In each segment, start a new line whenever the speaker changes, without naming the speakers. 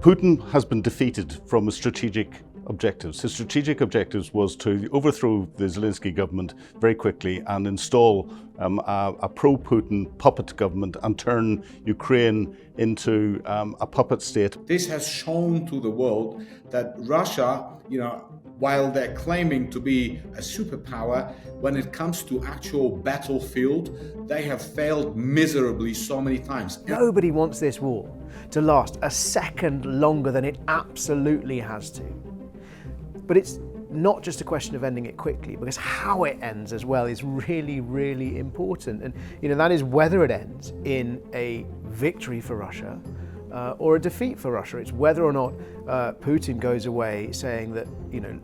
Putin has been defeated from his strategic objectives. His strategic objectives was to overthrow the Zelensky government very quickly and install a pro-Putin puppet government and turn Ukraine into a puppet state.
This has shown to the world that Russia, while they're claiming to be a superpower, when it comes to actual battlefield, they have failed miserably so many times.
Nobody wants this war to last a second longer than it absolutely has to. But it's not just a question of ending it quickly, because how it ends as well is really, really important. And that is whether it ends in a victory for Russia or a defeat for Russia. It's whether or not Putin goes away saying that,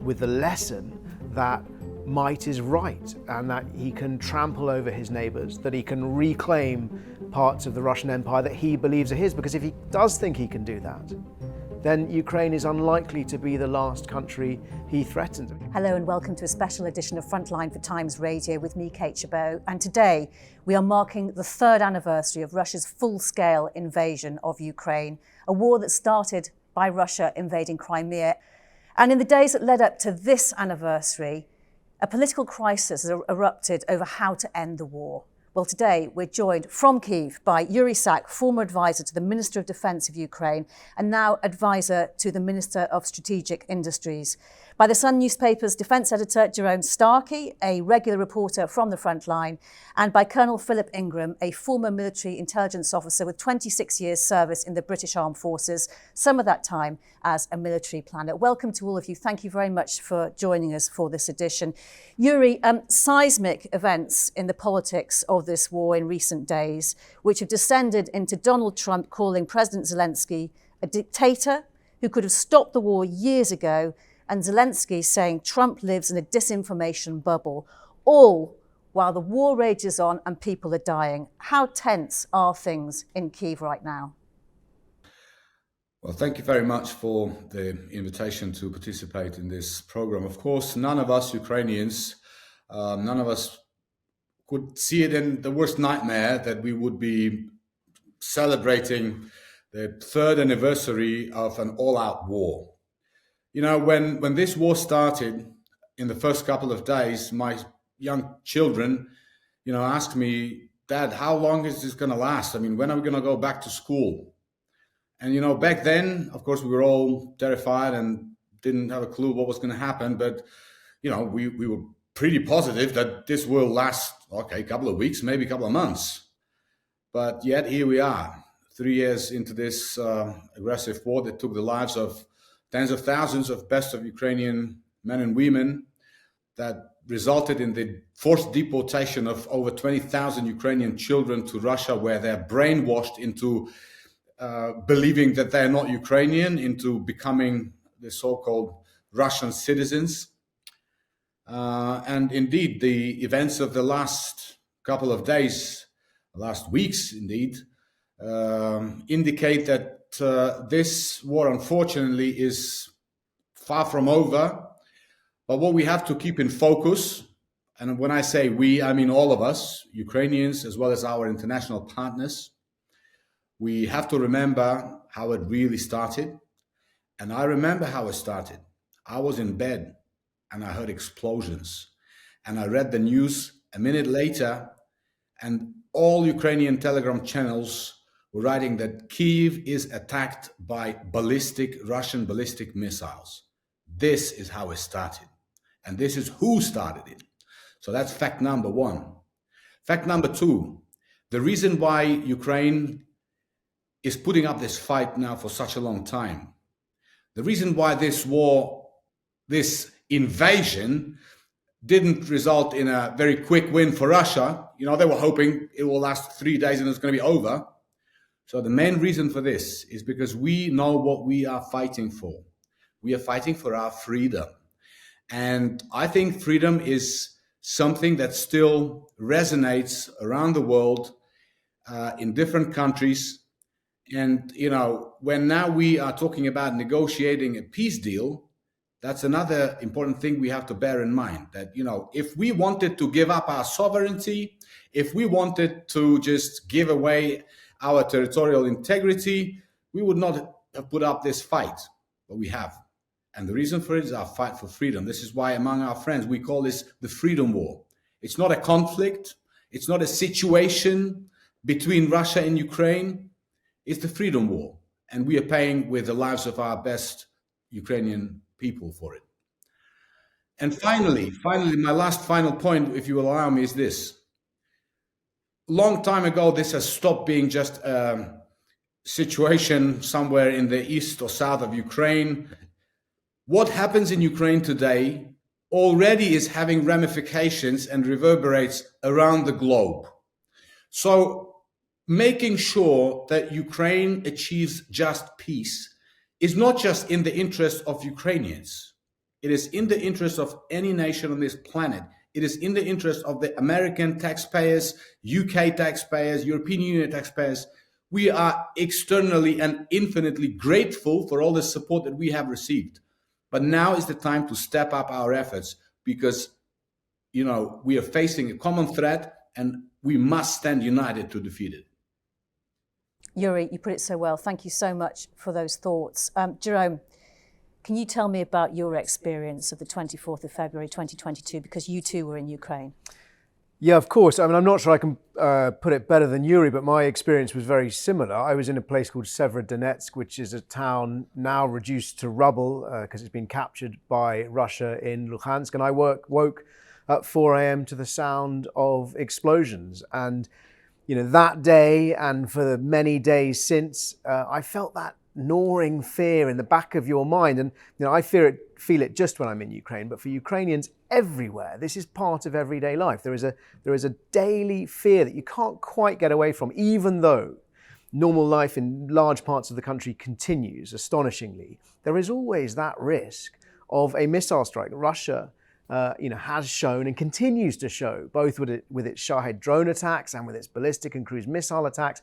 with the lesson that might is right and that he can trample over his neighbours, that he can reclaim parts of the Russian Empire that he believes are his. Because if he does think he can do that, then Ukraine is unlikely to be the last country he threatens.
Hello and welcome to a special edition of Frontline for Times Radio with me, Kate Gerbeau. And today we are marking the third anniversary of Russia's full-scale invasion of Ukraine, a war that started by Russia invading Crimea. And in the days that led up to this anniversary, a political crisis has erupted over how to end the war. Well, today we're joined from Kyiv by Yuri, former advisor to the Minister of Defence of Ukraine and now advisor to the Minister of Strategic Industries, by the Sun newspaper's defence editor Jerome Starkey, a regular reporter from the Frontline, and by Colonel Philip Ingram, a former military intelligence officer with 26 years service in the British Armed Forces, some of that time as a military planner. Welcome to all of you. Thank you very much for joining us for this edition. Yuri, seismic events in the politics of this war in recent days, which have descended into Donald Trump calling President Zelensky a dictator who could have stopped the war years ago, and Zelensky saying Trump lives in a disinformation bubble, all while the war rages on and people are dying. How tense are things in Kyiv right now?
Well, thank you very much for the invitation to participate in this program. Of course, none of us Ukrainians, none of us could see it in the worst nightmare that we would be celebrating the third anniversary of an all-out war. When this war started, in the first couple of days, my young children, asked me, Dad, how long is this going to last? When are we going to go back to school? And, back then, of course, we were all terrified and didn't have a clue what was going to happen. But, we were pretty positive that this will last, a couple of weeks, maybe a couple of months. But yet here we are, 3 years into this aggressive war that took the lives of tens of thousands of best of Ukrainian men and women, that resulted in the forced deportation of over 20,000 Ukrainian children to Russia, where they're brainwashed into believing that they're not Ukrainian, into becoming the so-called Russian citizens. And indeed, the events of the last couple of days, last weeks indeed, indicate that this war, unfortunately, is far from over. But what we have to keep in focus, and when I say we, I mean all of us, Ukrainians, as well as our international partners, we have to remember how it really started. And I remember how it started. I was in bed and I heard explosions. And I read the news a minute later, and all Ukrainian Telegram channels were writing that Kyiv is attacked by Russian ballistic missiles. This is how it started. And this is who started it. So that's fact number one. Fact number two, the reason why Ukraine is putting up this fight now for such a long time, the reason why this war, this invasion, didn't result in a very quick win for Russia. They were hoping it will last 3 days and it's going to be over. So the main reason for this is because we know what we are fighting for. We are fighting for our freedom. And I think freedom is something that still resonates around the world, in different countries. And, when now we are talking about negotiating a peace deal, that's another important thing we have to bear in mind, that, if we wanted to give up our sovereignty, if we wanted to just give away our territorial integrity, we would not have put up this fight, but we have. And the reason for it is our fight for freedom. This is why among our friends we call this the freedom war. It's not a conflict. It's not a situation between Russia and Ukraine. It's the freedom war. And we are paying with the lives of our best Ukrainian people for it. And finally, my last final point, if you will allow me, is this. Long time ago, this has stopped being just a situation somewhere in the east or south of Ukraine. What happens in Ukraine today already is having ramifications and reverberates around the globe. So making sure that Ukraine achieves just peace is not just in the interest of Ukrainians. It is in the interest of any nation on this planet. It is in the interest of the American taxpayers, UK taxpayers, European Union taxpayers. We are externally and infinitely grateful for all the support that we have received. But now is the time to step up our efforts because, we are facing a common threat and we must stand united to defeat it.
Yuri, you put it so well. Thank you so much for those thoughts. Jerome, can you tell me about your experience of the 24th of February 2022, because you too were in Ukraine?
Yeah, of course. I mean, I'm not sure I can put it better than Yuri, but my experience was very similar. I was in a place called Severodonetsk, which is a town now reduced to rubble because it's been captured by Russia in Luhansk. And I woke at 4 a.m. to the sound of explosions. And, that day and for the many days since, I felt that gnawing fear in the back of your mind. And I feel it just when I'm in Ukraine, but for Ukrainians everywhere, this is part of everyday life. There is a daily fear that you can't quite get away from, even though normal life in large parts of the country continues, astonishingly. There is always that risk of a missile strike. Russia has shown and continues to show, both with its Shahed drone attacks and with its ballistic and cruise missile attacks,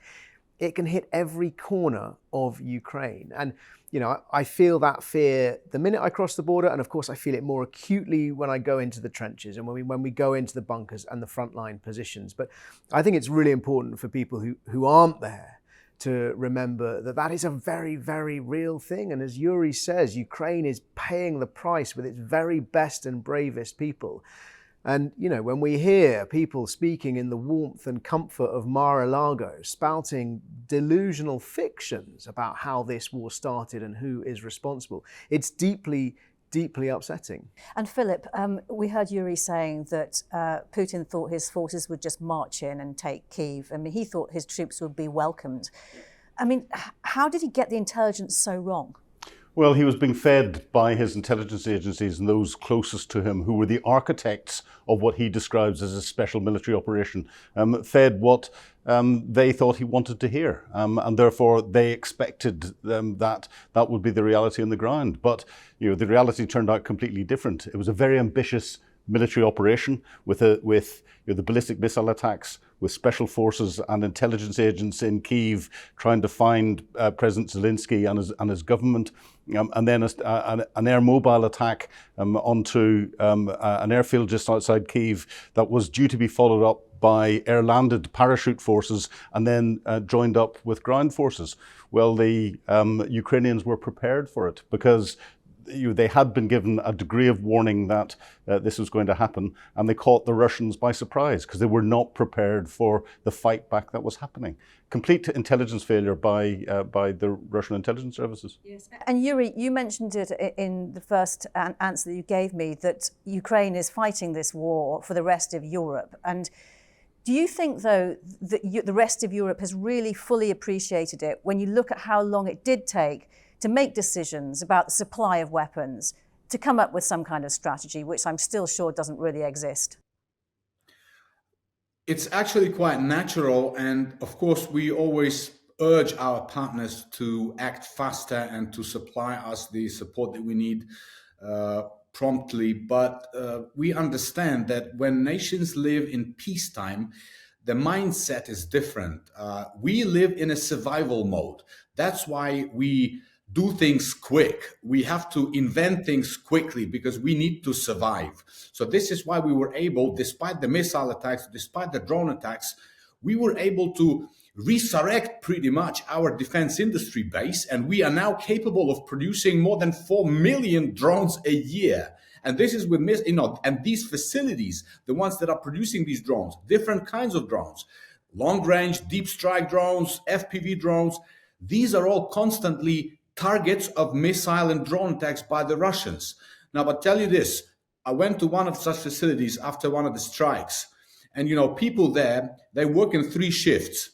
it can hit every corner of Ukraine. And, I feel that fear the minute I cross the border. And of course, I feel it more acutely when I go into the trenches and when we go into the bunkers and the frontline positions. But I think it's really important for people who aren't there to remember that is a very, very real thing. And as Yuri says, Ukraine is paying the price with its very best and bravest people. And, when we hear people speaking in the warmth and comfort of Mar-a-Lago, spouting delusional fictions about how this war started and who is responsible, it's deeply, deeply upsetting.
And Philip, we heard Yuri saying that Putin thought his forces would just march in and take Kyiv. I mean, he thought his troops would be welcomed. I mean, how did he get the intelligence so wrong?
Well, he was being fed by his intelligence agencies and those closest to him, who were the architects of what he describes as a special military operation, fed what they thought he wanted to hear. And therefore, they expected that would be the reality on the ground. But the reality turned out completely different. It was a very ambitious military operation with the ballistic missile attacks, with special forces and intelligence agents in Kyiv trying to find President Zelensky and his government, and then an air mobile attack onto an airfield just outside Kyiv that was due to be followed up by air-landed parachute forces and then joined up with ground forces. Well, the Ukrainians were prepared for it because they had been given a degree of warning that this was going to happen, and they caught the Russians by surprise because they were not prepared for the fight back that was happening. Complete intelligence failure by the Russian intelligence services.
Yes. And Yuri, you mentioned it in the first answer that you gave me, that Ukraine is fighting this war for the rest of Europe. And do you think, though, that the rest of Europe has really fully appreciated it when you look at how long it did take to make decisions about the supply of weapons, to come up with some kind of strategy, which I'm still sure doesn't really exist?
It's actually quite natural. And of course, we always urge our partners to act faster and to supply us the support that we need promptly. But we understand that when nations live in peacetime, the mindset is different. We live in a survival mode. That's why we do things quick. We have to invent things quickly because we need to survive. So this is why we were able, despite the missile attacks, despite the drone attacks, we were able to resurrect pretty much our defense industry base, and we are now capable of producing more than 4 million drones a year. And this is with, and these facilities, the ones that are producing these drones, different kinds of drones, long range, deep strike drones, FPV drones, these are all constantly targets of missile and drone attacks by the Russians. Now, but tell you this, I went to one of such facilities after one of the strikes, and, people there, they work in 3 shifts.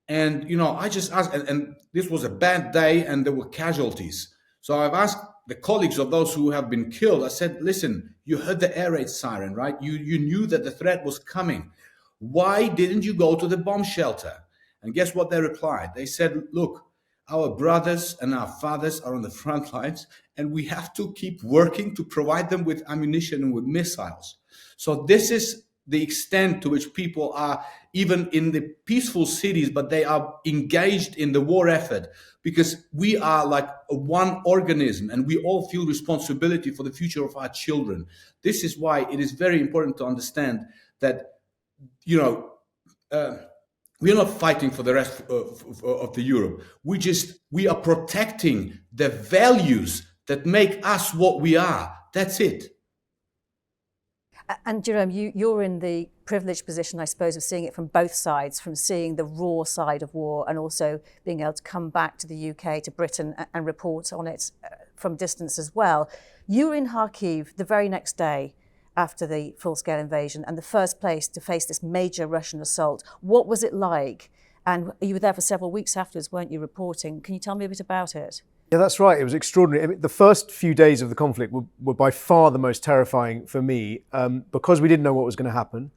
And, I just asked, and this was a bad day and there were casualties. So I've asked the colleagues of those who have been killed, I said, listen, you heard the air raid siren, right? You knew that the threat was coming. Why didn't you go to the bomb shelter? And guess what they replied? They said, look, our brothers and our fathers are on the front lines, and we have to keep working to provide them with ammunition and with missiles. So this is the extent to which people are, even in the peaceful cities, but they are engaged in the war effort, because we are like one organism and we all feel responsibility for the future of our children. This is why it is very important to understand that, we are not fighting for the rest of the Europe. We are protecting the values that make us what we are. That's it.
And Jerome, you're in the privileged position, I suppose, of seeing it from both sides, from seeing the raw side of war and also being able to come back to the UK, to Britain, and report on it from distance as well. You were in Kharkiv the very next day after the full-scale invasion and the first place to face this major Russian assault. What was it like? And you were there for several weeks afterwards, weren't you, reporting? Can you tell me a bit about it?
Yeah, that's right. It was extraordinary. I mean, the first few days of the conflict were by far the most terrifying for me because we didn't know what was going to happen.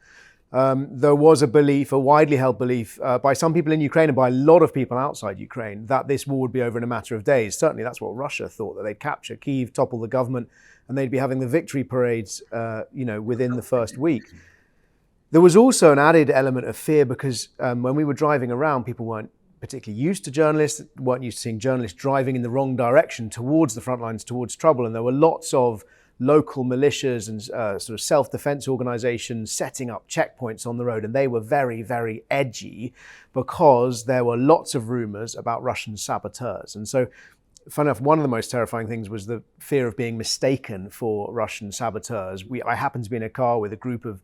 There was a widely held belief by some people in Ukraine and by a lot of people outside Ukraine that this war would be over in a matter of days. Certainly that's what Russia thought, that they'd capture Kyiv, topple the government, and they'd be having the victory parades within the first week. There was also an added element of fear because when we were driving around, people weren't particularly used to journalists, weren't used to seeing journalists driving in the wrong direction towards the front lines, towards trouble. And there were lots of local militias and sort of self-defense organizations setting up checkpoints on the road. And they were very, very edgy because there were lots of rumors about Russian saboteurs. And so, funny enough, one of the most terrifying things was the fear of being mistaken for Russian saboteurs. I happened to be in a car with a group of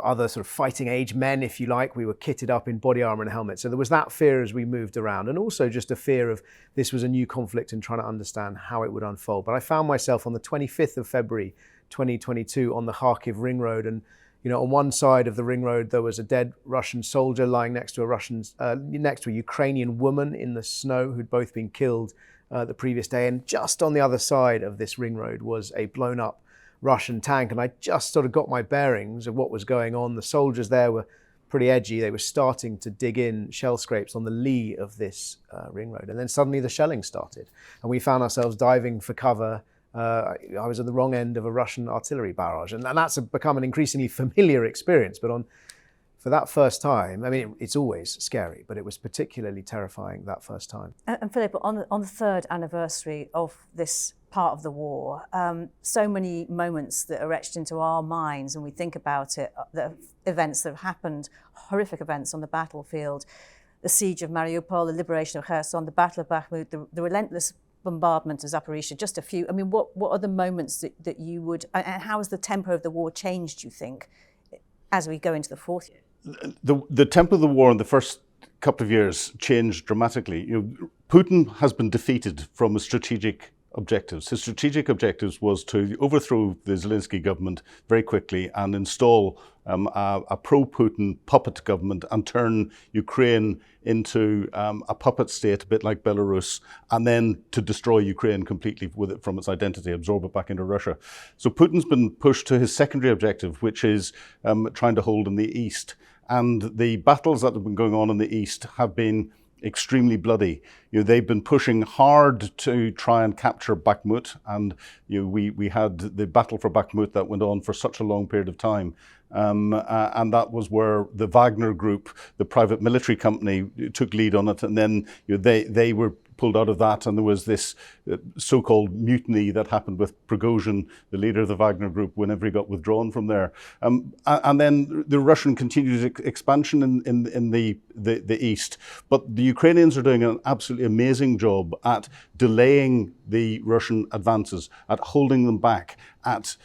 other sort of fighting age men, if you like. We were kitted up in body armor and helmets. So there was that fear as we moved around, and also just a fear of this was a new conflict and trying to understand how it would unfold. But I found myself on the 25th of February 2022 on the Kharkiv ring road, and on one side of the ring road there was a dead Russian soldier lying next to a Ukrainian woman in the snow who'd both been killed the previous day, and just on the other side of this ring road was a blown up Russian tank, and I just sort of got my bearings of what was going on. The soldiers there were pretty edgy. They were starting to dig in shell scrapes on the lee of this ring road, and then suddenly the shelling started, and we found ourselves diving for cover. I was at the wrong end of a Russian artillery barrage, and that's become an increasingly familiar experience. But for that first time, I mean, it's always scary, but it was particularly terrifying that first time.
And Philip, on the third anniversary of this part of the war, so many moments that are etched into our minds when we think about it, the events that have happened, horrific events on the battlefield, the siege of Mariupol, the liberation of Kherson, the Battle of Bakhmut, the relentless bombardment of Zaporizhzhia, just a few. I mean, what are the moments that you would, and how has the tempo of the war changed, you think, as we go into the fourth year?
The tempo of the war in the first couple of years changed dramatically. Putin has been defeated from his strategic objectives. His strategic objectives was to overthrow the Zelensky government very quickly and install a pro-Putin puppet government and turn Ukraine into a puppet state, a bit like Belarus, and then to destroy Ukraine completely with it from its identity, absorb it back into Russia. So Putin's been pushed to his secondary objective, which is trying to hold in the east. And the battles that have been going on in the east have been extremely bloody. They've been pushing hard to try and capture Bakhmut, and we had the battle for Bakhmut that went on for such a long period of time, and that was where the Wagner group, the private military company, took lead on it, and then they were pulled out of that, and there was this so-called mutiny that happened with Prigozhin, the leader of the Wagner group, whenever he got withdrawn from there. And then the Russian continued expansion in the east. But the Ukrainians are doing an absolutely amazing job at delaying the Russian advances, at holding them back, at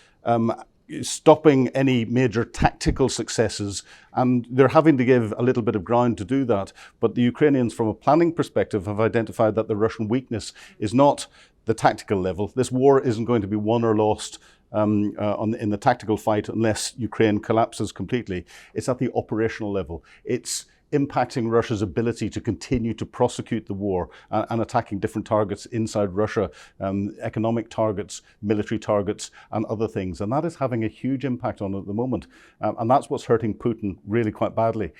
stopping any major tactical successes, and they're having to give a little bit of ground to do that. But the Ukrainians, from a planning perspective, have identified that the Russian weakness is not the tactical level. This war isn't going to be won or lost in the tactical fight unless Ukraine collapses completely. It's at the operational level. It's impacting Russia's ability to continue to prosecute the war and attacking different targets inside Russia, economic targets, military targets, and other things. And that is having a huge impact on it at the moment. And that's what's hurting Putin really quite badly.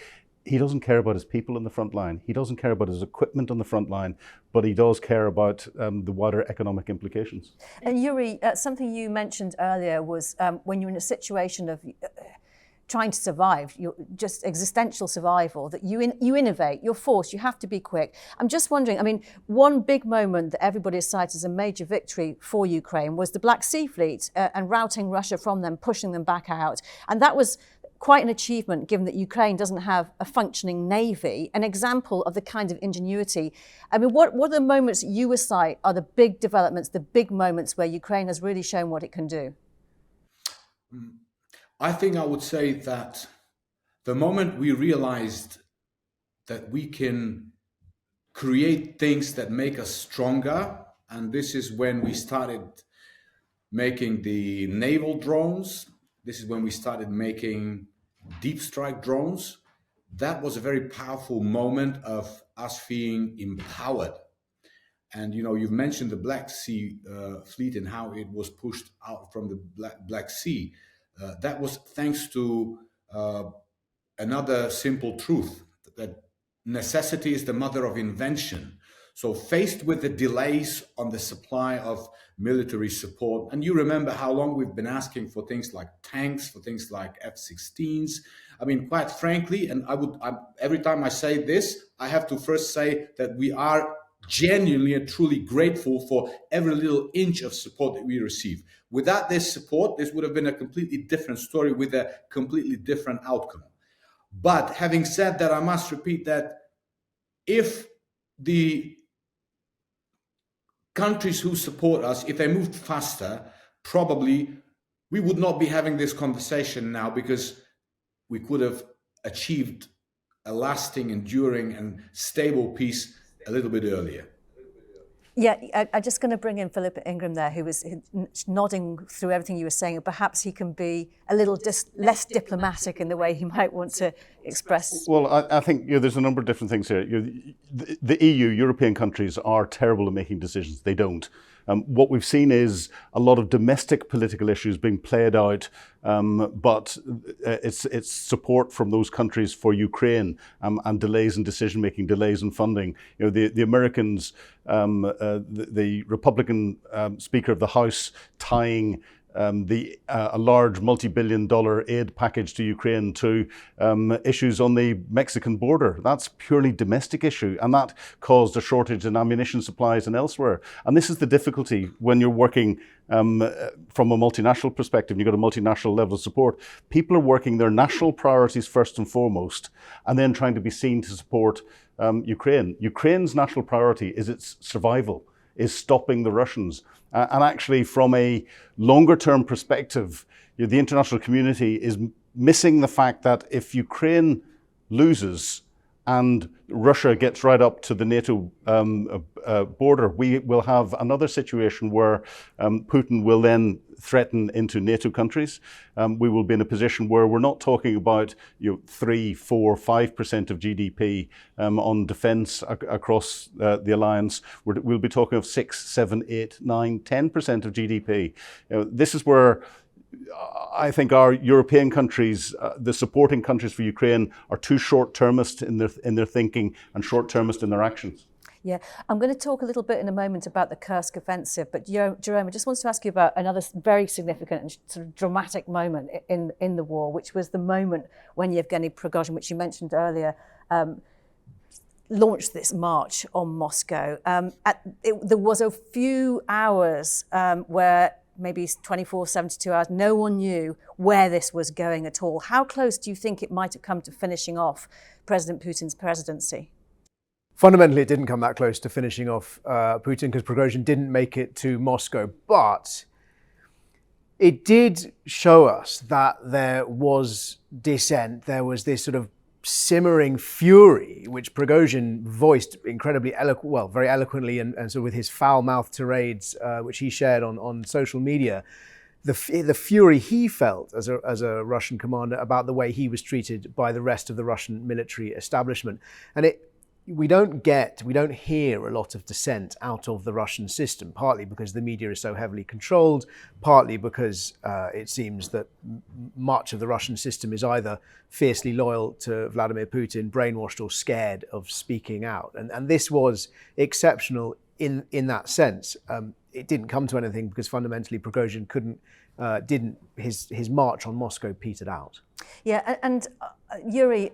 He doesn't care about his people in the front line. He doesn't care about his equipment on the front line, but he does care about the wider economic implications.
And Yuri, something you mentioned earlier was when you're in a situation of trying to survive, just existential survival, that you innovate, you're forced, you have to be quick. I'm just wondering, I mean, one big moment that everybody has cited as a major victory for Ukraine was the Black Sea Fleet and routing Russia from them, pushing them back out. And that was quite an achievement, given that Ukraine doesn't have a functioning navy, an example of the kind of ingenuity. I mean, what are the moments that you would cite are the big developments, the big moments where Ukraine has really shown what it can do?
I think I would say that the moment we realized that we can create things that make us stronger, and this is when we started making the naval drones, this is when we started making deep strike drones, that was a very powerful moment of us being empowered. And, you know, you've mentioned the Black Sea Fleet and how it was pushed out from the Black Sea. That was thanks to another simple truth, that necessity is the mother of invention. So faced with the delays on the supply of military support, and you remember how long we've been asking for things like tanks, for things like F-16s. I mean, quite frankly, and every time I say this, I have to first say that we are genuinely and truly grateful for every little inch of support that we receive. Without this support, this would have been a completely different story with a completely different outcome. But having said that, I must repeat that if the countries who support us, if they moved faster, probably we would not be having this conversation now, because we could have achieved a lasting, enduring, and stable peace a little bit earlier.
Yeah, I'm just going to bring in Philip Ingram there, who was nodding through everything you were saying. Perhaps he can be a little less diplomatic in the way he might want to express.
Well, I think there's a number of different things here. The EU, European countries, are terrible at making decisions. They don't. What we've seen is a lot of domestic political issues being played out, but it's support from those countries for Ukraine and delays in decision making, delays in funding. The Americans, the Republican Speaker of the House tying a large multi-billion-dollar aid package to Ukraine to issues on the Mexican border. That's purely domestic issue, and that caused a shortage in ammunition supplies and elsewhere. And this is the difficulty when you're working from a multinational perspective. You've got a multinational level of support. People are working their national priorities first and foremost, and then trying to be seen to support Ukraine. Ukraine's national priority is its survival, is stopping the Russians. And actually, from a longer-term perspective, the international community is missing the fact that if Ukraine loses and Russia gets right up to the NATO border, we will have another situation where Putin will then threaten into NATO countries. We will be in a position where we're not talking about 3, 4, 5% of GDP on defence across the alliance. We'll be talking of 6, 7, 8, 9, 10% of GDP. This is where I think our European countries, the supporting countries for Ukraine, are too short-termist in their thinking and short-termist in their actions.
Yeah, I'm going to talk a little bit in a moment about the Kursk offensive, but Jerome, I just wanted to ask you about another very significant and sort of dramatic moment in the war, which was the moment when Yevgeny Prigozhin, which you mentioned earlier, launched this march on Moscow. There was a few hours where maybe 24, 72 hours, no one knew where this was going at all. How close do you think it might have come to finishing off President Putin's presidency?
Fundamentally, it didn't come that close to finishing off Putin because Prigozhin didn't make it to Moscow. But it did show us that there was dissent. There was this sort of simmering fury, which Prigozhin voiced incredibly very eloquently and sort of with his foul-mouthed tirades, which he shared on social media. The fury he felt as a Russian commander about the way he was treated by the rest of the Russian military establishment. And we don't hear a lot of dissent out of the Russian system, partly because the media is so heavily controlled, partly because it seems that much of the Russian system is either fiercely loyal to Vladimir Putin, brainwashed, or scared of speaking out. And this was exceptional in that sense. It didn't come to anything because fundamentally Prigozhin his march on Moscow petered out.
Yeah, and Yuri,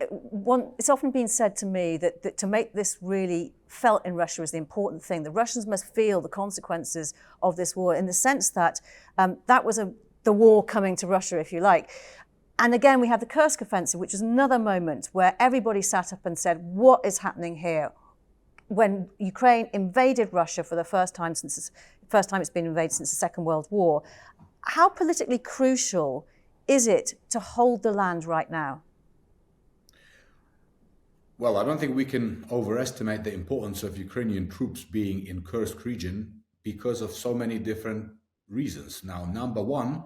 it's often been said to me that to make this really felt in Russia is the important thing. The Russians must feel the consequences of this war in the sense that that was the war coming to Russia, if you like. And again, we had the Kursk offensive, which was another moment where everybody sat up and said, what is happening here? When Ukraine invaded Russia for the first time it's been invaded since the Second World War, how politically crucial is it to hold the land right now?
Well, I don't think we can overestimate the importance of Ukrainian troops being in Kursk region because of so many different reasons. Now, number one,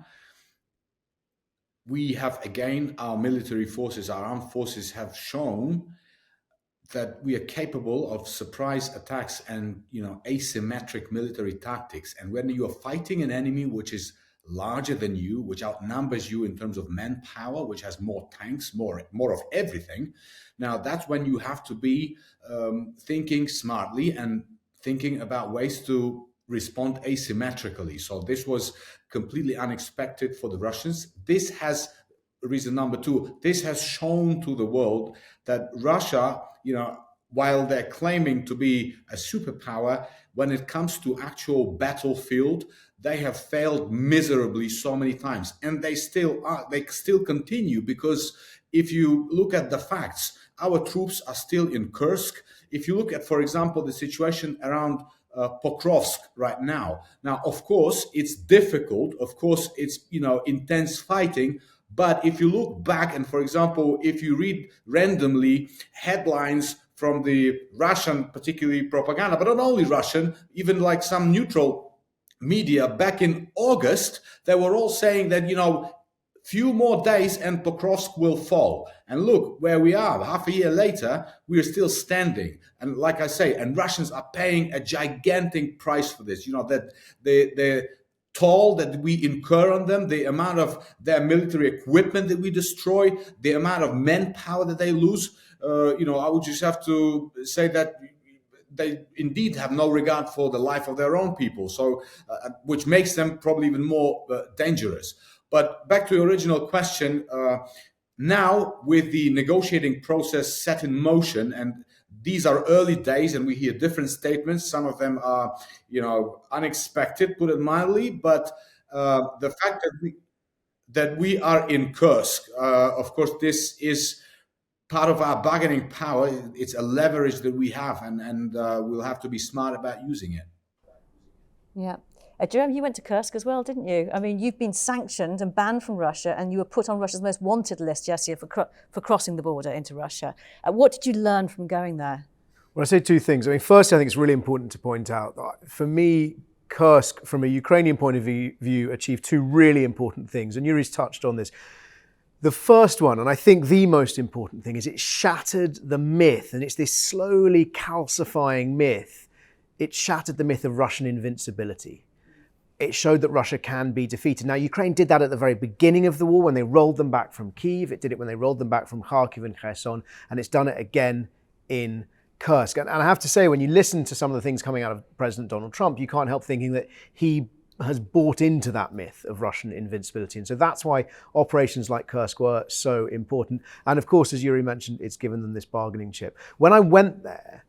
we have again, our military forces, our armed forces have shown that we are capable of surprise attacks and, asymmetric military tactics. And when you are fighting an enemy which is larger than you, which outnumbers you in terms of manpower, which has more tanks, more of everything. Now, that's when you have to be thinking smartly and thinking about ways to respond asymmetrically. So this was completely unexpected for the Russians. This has, reason number two, this has shown to the world that Russia, while they're claiming to be a superpower, when it comes to actual battlefield, they have failed miserably so many times, and they still continue, because if you look at the facts, our troops are still in Kursk. If you look at, for example, the situation around Pokrovsk right now. Now, of course, it's difficult. Of course, it's, intense fighting. But if you look back and, for example, if you read randomly headlines from the Russian, particularly propaganda, but not only Russian, even like some neutral media back in August, they were all saying that, few more days and Pokrovsk will fall. And look where we are. Half a year later, we are still standing. And like I say, and Russians are paying a gigantic price for this. That the toll that we incur on them, the amount of their military equipment that we destroy, the amount of manpower that they lose. I would just have to say that they indeed have no regard for the life of their own people. So, which makes them probably even more dangerous. But back to the original question, now with the negotiating process set in motion, and these are early days and we hear different statements. Some of them are, unexpected, put it mildly, but the fact that we are in Kursk, of course, this is part of our bargaining power. It's a leverage that we have, and we'll have to be smart about using it.
Yeah. Jerome, you went to Kursk as well, didn't you? I mean, you've been sanctioned and banned from Russia, and you were put on Russia's most wanted list yesterday for crossing the border into Russia. What did you learn from going there?
Well, I'd say two things. I mean, first, I think it's really important to point out that for me, Kursk, from a Ukrainian point of view, achieved two really important things, and Yuri's touched on this. The first one, and I think the most important thing, is it shattered the myth, and it's this slowly calcifying myth. It shattered the myth of Russian invincibility. It showed that Russia can be defeated. Now, Ukraine did that at the very beginning of the war when they rolled them back from Kyiv. It did it when they rolled them back from Kharkiv and Kherson, and it's done it again in Kursk. And I have to say, when you listen to some of the things coming out of President Donald Trump, you can't help thinking that he has bought into that myth of Russian invincibility. And so that's why operations like Kursk were so important. And of course, as Yuri mentioned, it's given them this bargaining chip. When I went there,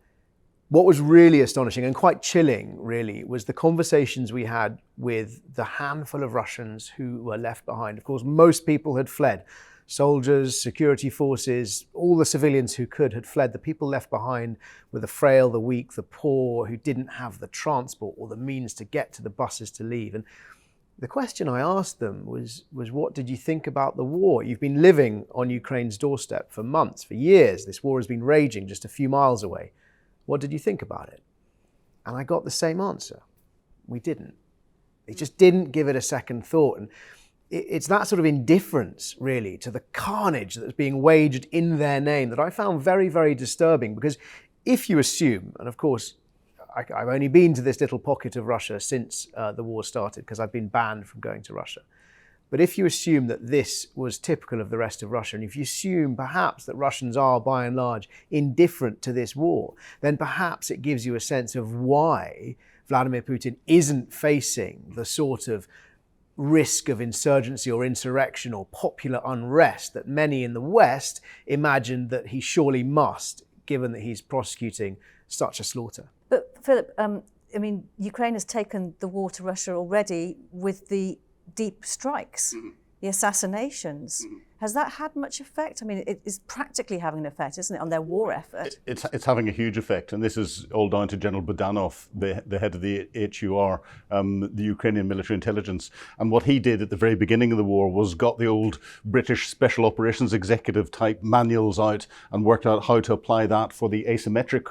what was really astonishing and quite chilling, really, was the conversations we had with the handful of Russians who were left behind. Of course, most people had fled. Soldiers, security forces, all the civilians who could had fled. The people left behind were the frail, the weak, the poor, who didn't have the transport or the means to get to the buses to leave. And the question I asked them was what did you think about the war? You've been living on Ukraine's doorstep for months, for years. This war has been raging just a few miles away. What did you think about it? And I got the same answer. We didn't. They just didn't give it a second thought. And it's that sort of indifference, really, to the carnage that's being waged in their name that I found very, very disturbing. Because if you assume, and of course, I've only been to this little pocket of Russia since the war started, because I've been banned from going to Russia. But if you assume that this was typical of the rest of Russia, and if you assume perhaps that Russians are, by and large, indifferent to this war, then perhaps it gives you a sense of why Vladimir Putin isn't facing the sort of risk of insurgency or insurrection or popular unrest that many in the West imagined that he surely must, given that he's prosecuting such a slaughter.
But Philip, I mean, Ukraine has taken the war to Russia already with the deep strikes, the assassinations. Has that had much effect? I mean, it is practically having an effect, isn't it, on their war effort?
It's having a huge effect, and this is all down to General Budanov, the head of the HUR, the Ukrainian military intelligence. And what he did at the very beginning of the war was got the old British Special Operations Executive type manuals out and worked out how to apply that for the asymmetric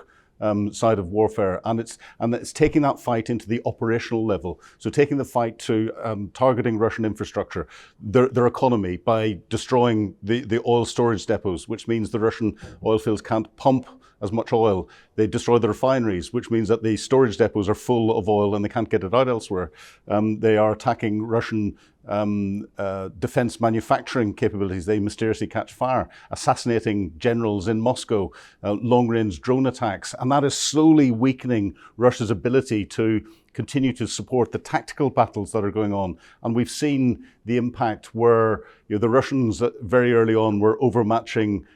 side of warfare, and it's taking that fight into the operational level. So taking the fight to targeting Russian infrastructure, their economy, by destroying the oil storage depots, which means the Russian oil fields can't pump as much oil. They destroy the refineries, which means that the storage depots are full of oil and they can't get it out elsewhere. They are attacking Russian defense manufacturing capabilities. They mysteriously catch fire, assassinating generals in Moscow, long-range drone attacks, and that is slowly weakening Russia's ability to continue to support the tactical battles that are going on. And we've seen the impact where the Russians very early on were overmatching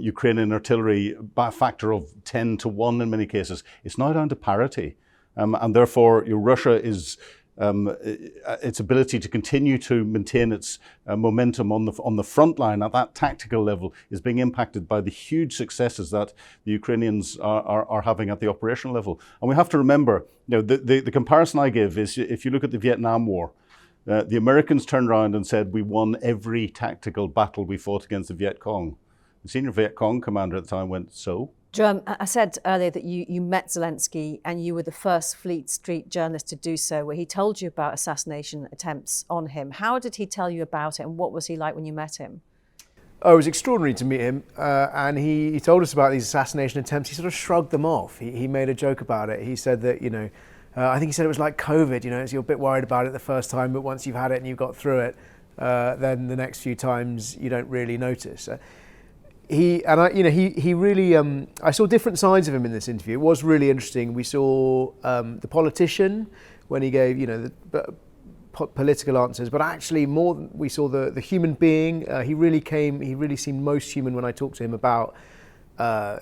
Ukrainian artillery by a factor of 10 to 1 in many cases. It's now down to parity. And therefore, Russia is its ability to continue to maintain its momentum on the front line at that tactical level is being impacted by the huge successes that the Ukrainians are having at the operational level. And we have to remember, the comparison I give is if you look at the Vietnam War, the Americans turned around and said, we won every tactical battle we fought against the Viet Cong. The senior Viet Cong commander at the time went, so?
Jerome, I said earlier that you met Zelensky and you were the first Fleet Street journalist to do so, where he told you about assassination attempts on him. How did he tell you about it, and what was he like when you met him?
Oh, it was extraordinary to meet him, and he told us about these assassination attempts. He sort of shrugged them off. He made a joke about it. He said that, I think he said it was like COVID, so you're a bit worried about it the first time, but once you've had it and you've got through it, then the next few times you don't really notice. He really. I saw different sides of him in this interview. It was really interesting. We saw the politician when he gave, the political answers, but actually more. We saw the human being. He really seemed most human when I talked to him about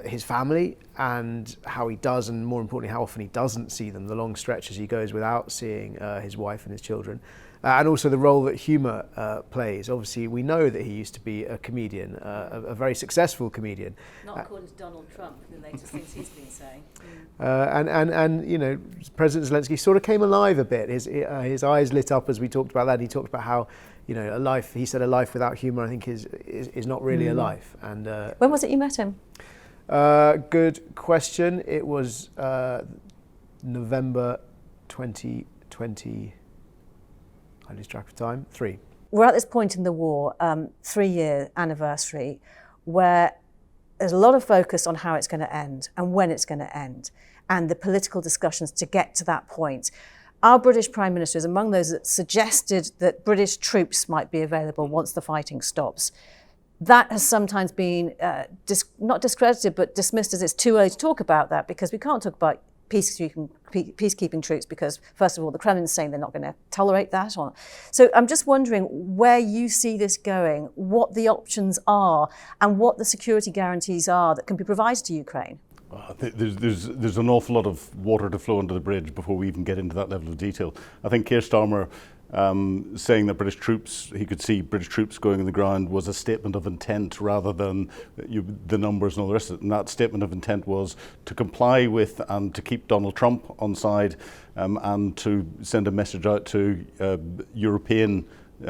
his family and how he does, and more importantly, how often he doesn't see them. The long stretches he goes without seeing his wife and his children. And also the role that humour plays. Obviously, we know that he used to be a comedian, a very successful comedian.
Not according to Donald Trump, the latest things he's been saying.
And President Zelensky sort of came alive a bit. His eyes lit up as we talked about that. He talked about how, a life. He said a life without humour, I think, is not really a life. And
when was it you met him?
Good question. It was November 2020. I lose track of time. 3.
We're at this point in the war, 3-year anniversary, where there's a lot of focus on how it's going to end and when it's going to end, and the political discussions to get to that point. Our British Prime Minister is among those that suggested that British troops might be available once the fighting stops. That has sometimes been not discredited, but dismissed as it's too early to talk about that, because we can't talk about peacekeeping troops because, first of all, the Kremlin's saying they're not going to tolerate that. So I'm just wondering where you see this going, what the options are, and what the security guarantees are that can be provided to Ukraine.
There's an awful lot of water to flow under the bridge before we even get into that level of detail. I think Keir Starmer saying that he could see British troops going on the ground was a statement of intent rather than the numbers and all the rest of it. And that statement of intent was to comply with and to keep Donald Trump on side and to send a message out to European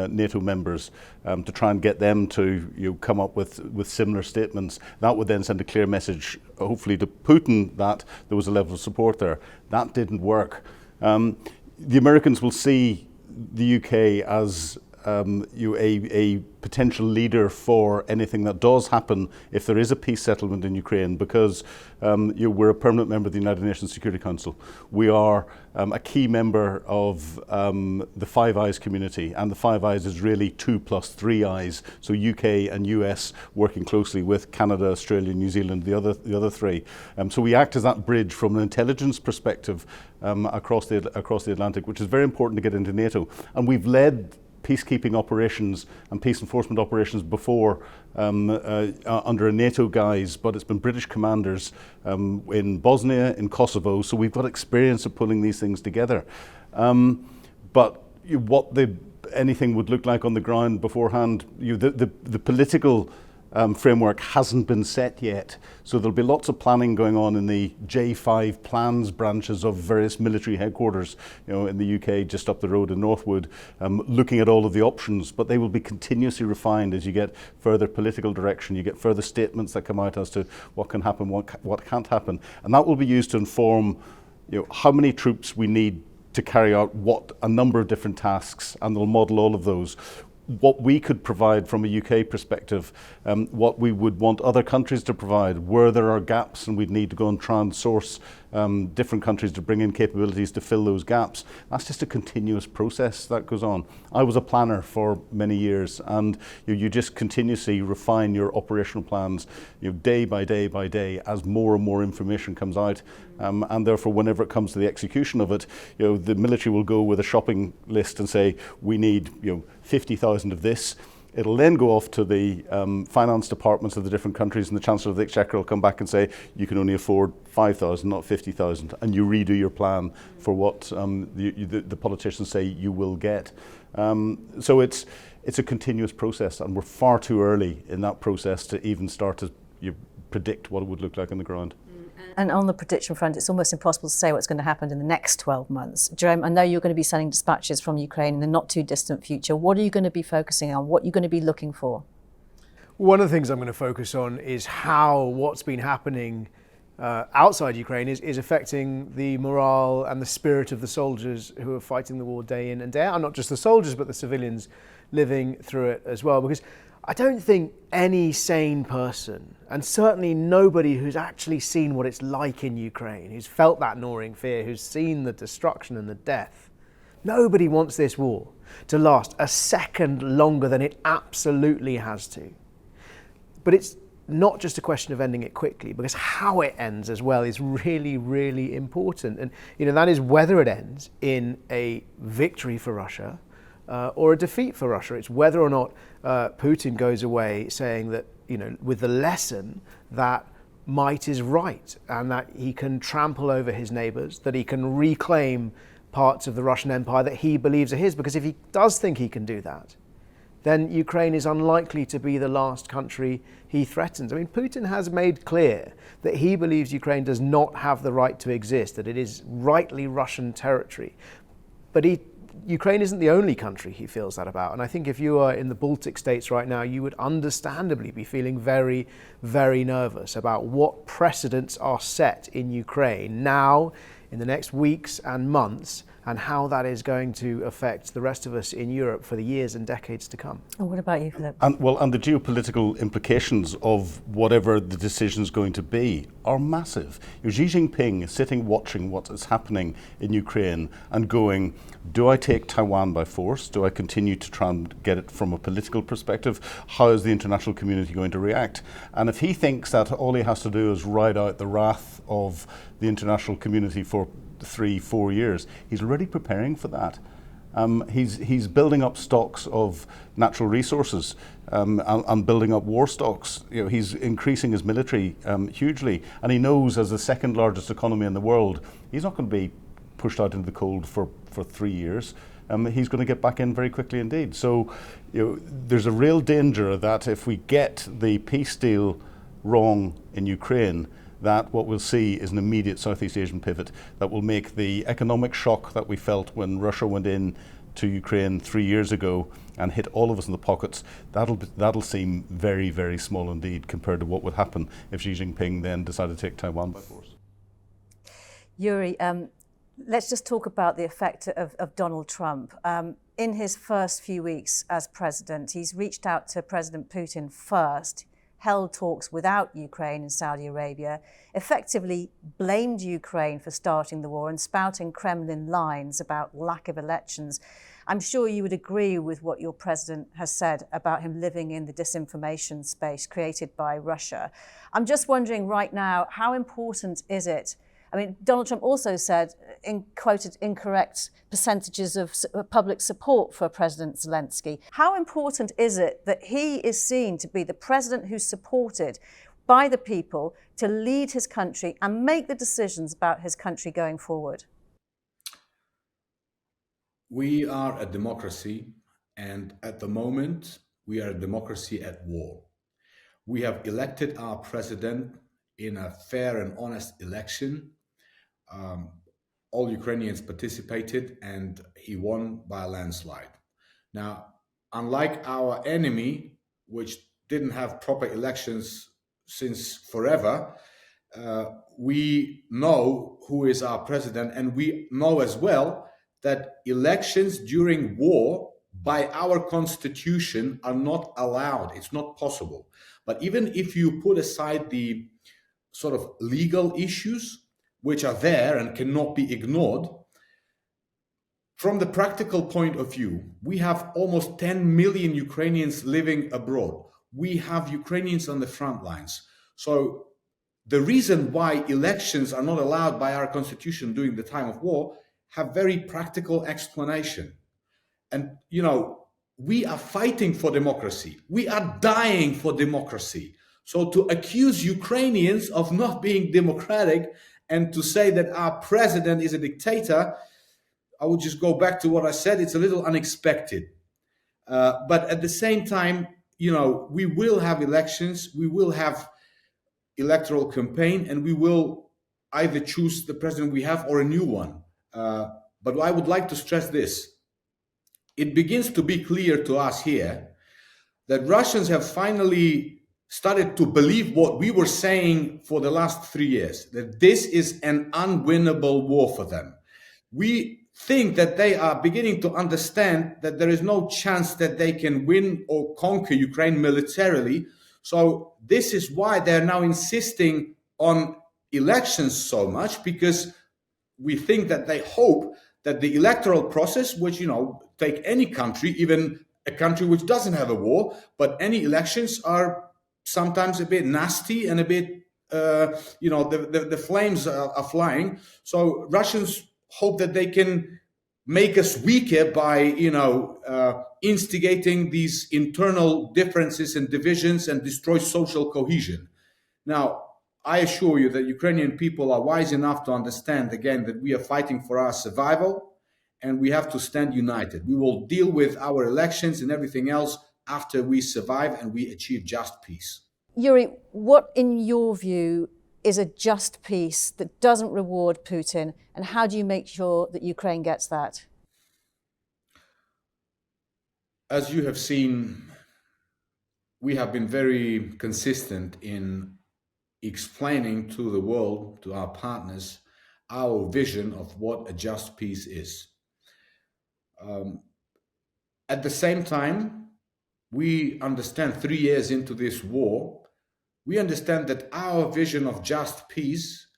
NATO members to try and get them to come up with similar statements. That would then send a clear message, hopefully to Putin, that there was a level of support there. That didn't work. The Americans will see the UK as a potential leader for anything that does happen if there is a peace settlement in Ukraine, because we're a permanent member of the United Nations Security Council. We are a key member of the Five Eyes community, and the Five Eyes is really 2 + 3 eyes. So UK and US working closely with Canada, Australia, New Zealand, the other three. So we act as that bridge from an intelligence perspective across the Atlantic, which is very important to get into NATO. And we've led peacekeeping operations and peace enforcement operations before under a NATO guise, but it's been British commanders in Bosnia, in Kosovo, so we've got experience of pulling these things together. But what anything would look like on the ground beforehand, the political framework hasn't been set yet. So there'll be lots of planning going on in the J5 plans branches of various military headquarters, in the UK, just up the road in Northwood, looking at all of the options, but they will be continuously refined as you get further political direction, you get further statements that come out as to what can happen, what can't happen. And that will be used to inform, how many troops we need to carry out a number of different tasks, and they'll model all of those. What we could provide from a UK perspective, what we would want other countries to provide, where there are gaps and we'd need to go and try and source different countries to bring in capabilities to fill those gaps. That's just a continuous process that goes on. I was a planner for many years, and you just continuously refine your operational plans day by day by day as more and more information comes out. And therefore, whenever it comes to the execution of it, the military will go with a shopping list and say, we need 50,000 of this. It'll then go off to the finance departments of the different countries, and the Chancellor of the Exchequer will come back and say, you can only afford 5,000, not 50,000, and you redo your plan for what the politicians say you will get. So it's a continuous process, and we're far too early in that process to even start to predict what it would look like on the ground.
And on the prediction front, it's almost impossible to say what's going to happen in the next 12 months. Jerome, I know you're going to be sending dispatches from Ukraine in the not too distant future. What are you going to be focusing on? What are you going to be looking for?
One of the things I'm going to focus on is how what's been happening outside Ukraine is affecting the morale and the spirit of the soldiers who are fighting the war day in and day out. And not just the soldiers, but the civilians living through it as well. Because I don't think any sane person, and certainly nobody who's actually seen what it's like in Ukraine, who's felt that gnawing fear, who's seen the destruction and the death, nobody wants this war to last a second longer than it absolutely has to. But it's not just a question of ending it quickly, because how it ends as well is really, really important. And that is whether it ends in a victory for Russia or a defeat for Russia. It's whether or not Putin goes away saying that, with the lesson that might is right and that he can trample over his neighbours, that he can reclaim parts of the Russian Empire that he believes are his. Because if he does think he can do that, then Ukraine is unlikely to be the last country he threatens. I mean, Putin has made clear that he believes Ukraine does not have the right to exist, that it is rightly Russian territory. But Ukraine isn't the only country he feels that about. And I think if you are in the Baltic states right now, you would understandably be feeling very, very nervous about what precedents are set in Ukraine now, in the next weeks and months, and how that is going to affect the rest of us in Europe for the years and decades to come.
And what about you, Philip?
And the geopolitical implications of whatever the decision is going to be are massive. Xi Jinping is sitting watching what is happening in Ukraine and going, do I take Taiwan by force? Do I continue to try and get it from a political perspective? How is the international community going to react? And if he thinks that all he has to do is ride out the wrath of the international community for 3-4 years, he's already preparing for that. He's building up stocks of natural resources and building up war stocks. You know, he's increasing his military hugely, and he knows as the second largest economy in the world, he's not going to be pushed out into the cold for 3 years. He's going to get back in very quickly indeed. So, you know, there's a real danger that if we get the peace deal wrong in Ukraine, that what we'll see is an immediate Southeast Asian pivot that will make the economic shock that we felt when Russia went in to Ukraine 3 years ago and hit all of us in the pockets, that'll seem very, very small indeed compared to what would happen if Xi Jinping then decided to take Taiwan by force.
Yuri, let's just talk about the effect of Donald Trump. In his first few weeks as president, he's reached out to President Putin first, held talks without Ukraine and Saudi Arabia, effectively blamed Ukraine for starting the war and spouting Kremlin lines about lack of elections. I'm sure you would agree with what your president has said about him living in the disinformation space created by Russia. I'm just wondering right now, how important is it? I mean, Donald Trump also said, quoted incorrect percentages of public support for President Zelensky. How important is it that he is seen to be the president who's supported by the people to lead his country and make the decisions about his country going forward?
We are a democracy, and at the moment, we are a democracy at war. We have elected our president in a fair and honest election. All Ukrainians participated and he won by a landslide. Now, unlike our enemy, which didn't have proper elections since forever, we know who is our president, and we know as well that elections during war by our constitution are not allowed. It's not possible. But even if you put aside the sort of legal issues, which are there and cannot be ignored, from the practical point of view, we have almost 10 million Ukrainians living abroad. We have Ukrainians on the front lines. So the reason why elections are not allowed by our constitution during the time of war have very practical explanation. And, you know, we are fighting for democracy. We are dying for democracy. So to accuse Ukrainians of not being democratic and to say that our president is a dictator, I would just go back to what I said. It's a little unexpected. But at the same time, you know, we will have elections, we will have electoral campaign, and we will either choose the president we have or a new one. But I would like to stress this. It begins to be clear to us here that Russians have finally started to believe what we were saying for the last 3 years, that this is an unwinnable war for them. We think that they are beginning to understand that there is no chance that they can win or conquer Ukraine militarily. So this is why they're now insisting on elections so much, because we think that they hope that the electoral process, which, you know, take any country, even a country which doesn't have a war, but any elections are sometimes a bit nasty and a bit, you know, the flames are flying. So Russians hope that they can make us weaker by, you know, instigating these internal differences and divisions and destroy social cohesion. Now, I assure you that Ukrainian people are wise enough to understand, again, that we are fighting for our survival and we have to stand united. We will deal with our elections and everything else after we survive and we achieve just peace.
Yuri, what in your view is a just peace that doesn't reward Putin, and how do you make sure that Ukraine gets that?
As you have seen, we have been very consistent in explaining to the world, to our partners, our vision of what a just peace is. At the same time, we understand 3 years into this war, we understand that our vision of just peace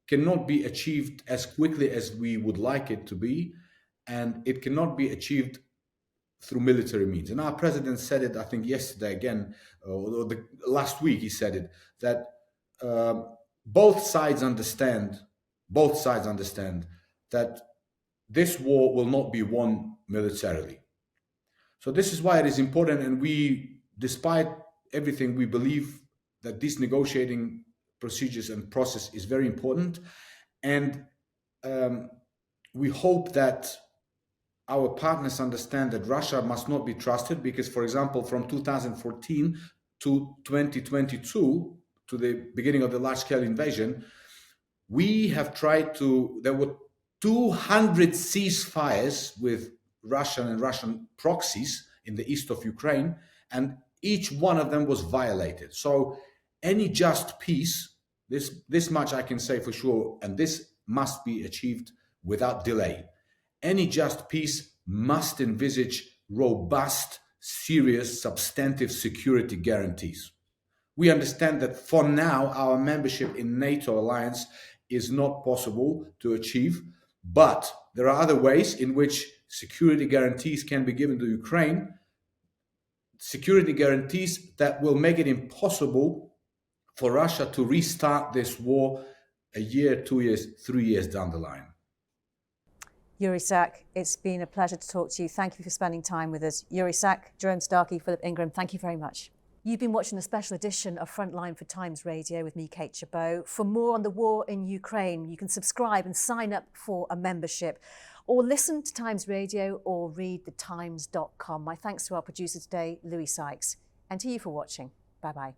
cannot be achieved as quickly as we would like it to be, and it cannot be achieved through military means. And our president said it, I think, yesterday again, or last week he said it, that both sides understand that this war will not be won militarily. So this is why it is important, and we, despite everything, we believe that these negotiating procedures and process is very important, and we hope that our partners understand that Russia must not be trusted, because, for example, from 2014 to 2022, to the beginning of the large-scale invasion, we have tried to, there were 200 ceasefires with Russian proxies in the east of Ukraine, and each one of them was violated. So any just peace, this much I can say for sure, and this must be achieved without delay. Any just peace must envisage robust, serious, substantive security guarantees. We understand that for now, our membership in NATO alliance is not possible to achieve, but there are other ways in which security guarantees can be given to Ukraine, security guarantees that will make it impossible for Russia to restart this war a year, 2 years, 3 years down the line.
Yuri, it's been a pleasure to talk to you. Thank you for spending time with us. Yuri, Jerome, Starkey, Philip Ingram, thank you very much. You've been watching a special edition of Frontline for Times Radio with me, Kate Gerbeau. For more on the war in Ukraine, you can subscribe and sign up for a membership, or listen to Times Radio or read thetimes.com. My thanks to our producer today, Louis Sykes, and to you for watching. Bye-bye.